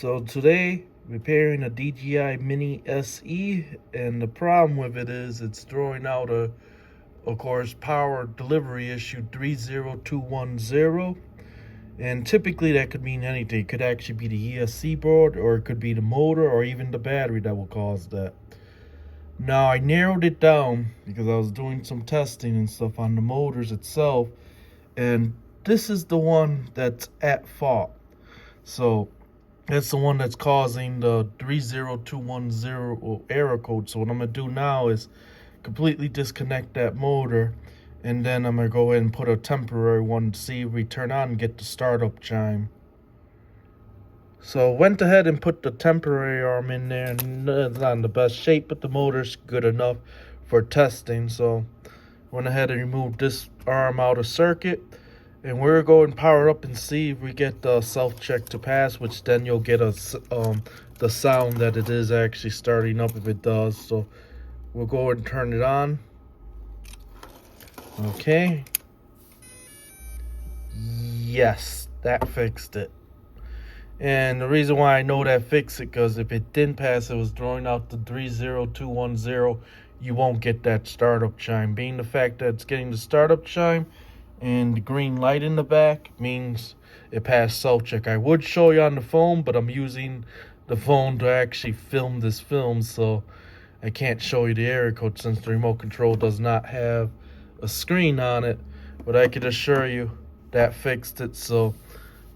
So today, repairing a DJI Mini SE, and the problem with it is it's throwing out of course, power delivery issue 30210. And typically that could mean anything. It could actually be the ESC board, or it could be the motor, or even the battery that will cause that. Now, I narrowed it down because I was doing some testing and stuff on the motors itself, and this is the one that's at fault. So that's the one that's causing the 30210 error code. So what I'm going to do now is completely disconnect that motor, and then I'm going to go ahead and put a temporary one to see if we turn on and get the startup chime. So went ahead and put the temporary arm in there, and it's not in the best shape, but the motor's good enough for testing. So went ahead and removed this arm out of circuit, and we're going to power up and see if we get the self-check to pass, which then you'll get the sound that it is actually starting up if it does. So we'll go ahead and turn it on. Okay. Yes, that fixed it. And the reason why I know that fixed it, because if it didn't pass, it was throwing out the 30210. You won't get that startup chime. Being the fact that it's getting the startup chime and the green light in the back means it passed self-check. I would show you on the phone, but I'm using the phone to actually film this film, so I can't show you the error code since the remote control does not have a screen on it. But I can assure you that fixed it. So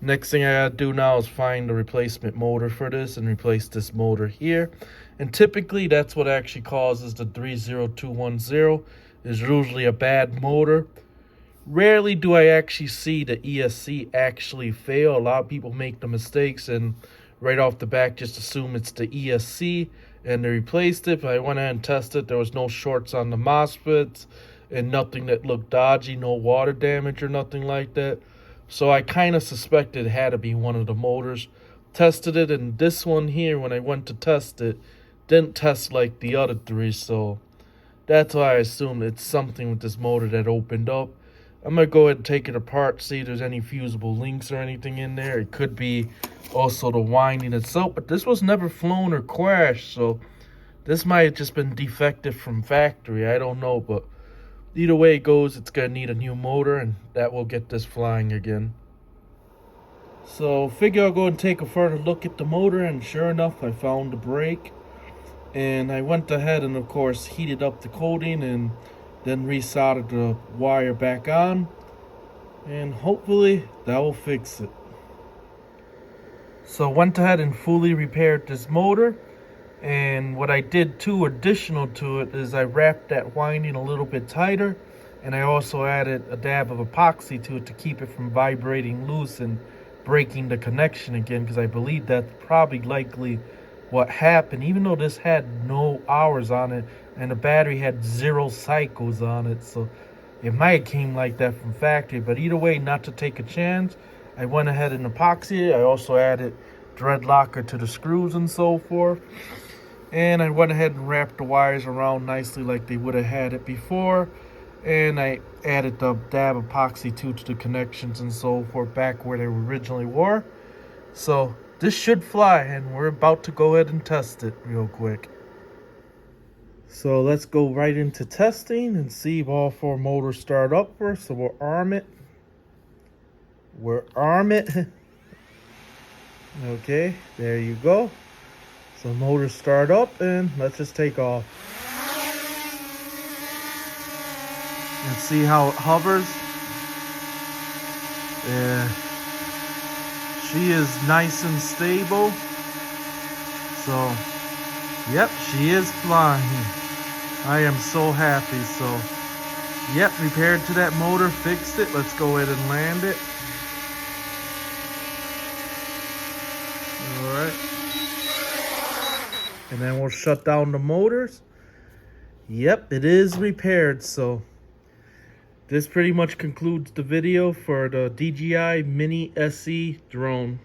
next thing I gotta do now is find the replacement motor for this and replace this motor here. And typically that's what actually causes the 30210, is usually a bad motor. Rarely do I actually see the ESC actually fail. A lot of people make the mistakes and right off the back just assume it's the ESC and they replaced it. But I went ahead and tested. There was no shorts on the MOSFETs and nothing that looked dodgy, no water damage or nothing like that. So I kind of suspected it had to be one of the motors. Tested it, and this one here, when I went to test it, didn't test like the other three. So that's why I assumed it's something with this motor that opened up. I'm going to go ahead and take it apart, see if there's any fusible links or anything in there. It could be also the winding itself, but this was never flown or crashed, so this might have just been defective from factory. I don't know, but either way it goes, it's going to need a new motor, and that will get this flying again. So figure I'll go and take a further look at the motor, and sure enough, I found the brake. And I went ahead and, of course, heated up the coating and then resoldered the wire back on, and hopefully that will fix it. So went ahead and fully repaired this motor, and what I did too additional to it is I wrapped that winding a little bit tighter, and I also added a dab of epoxy to it to keep it from vibrating loose and breaking the connection again, because I believe that's probably likely what happened, even though this had no hours on it and the battery had 0 cycles on it. So it might have came like that from factory, but either way, not to take a chance, I went ahead and epoxied it. I also added thread locker to the screws and so forth, and I went ahead and wrapped the wires around nicely like they would have had it before, and I added the dab epoxy too to the connections and so forth back where they originally were. So this should fly, and we're about to go ahead and test it real quick. So let's go right into testing and see if all 4 motors start up first. So we'll arm it. Okay, there you go. So motors start up, and let's just take off. And see how it hovers. Yeah. She is nice and stable. So, yep, she is flying. I am so happy. So, yep, repaired to that motor, fixed it. Let's go ahead and land it. All right. And then we'll shut down the motors. Yep, it is repaired. So, this pretty much concludes the video for the DJI Mini SE drone.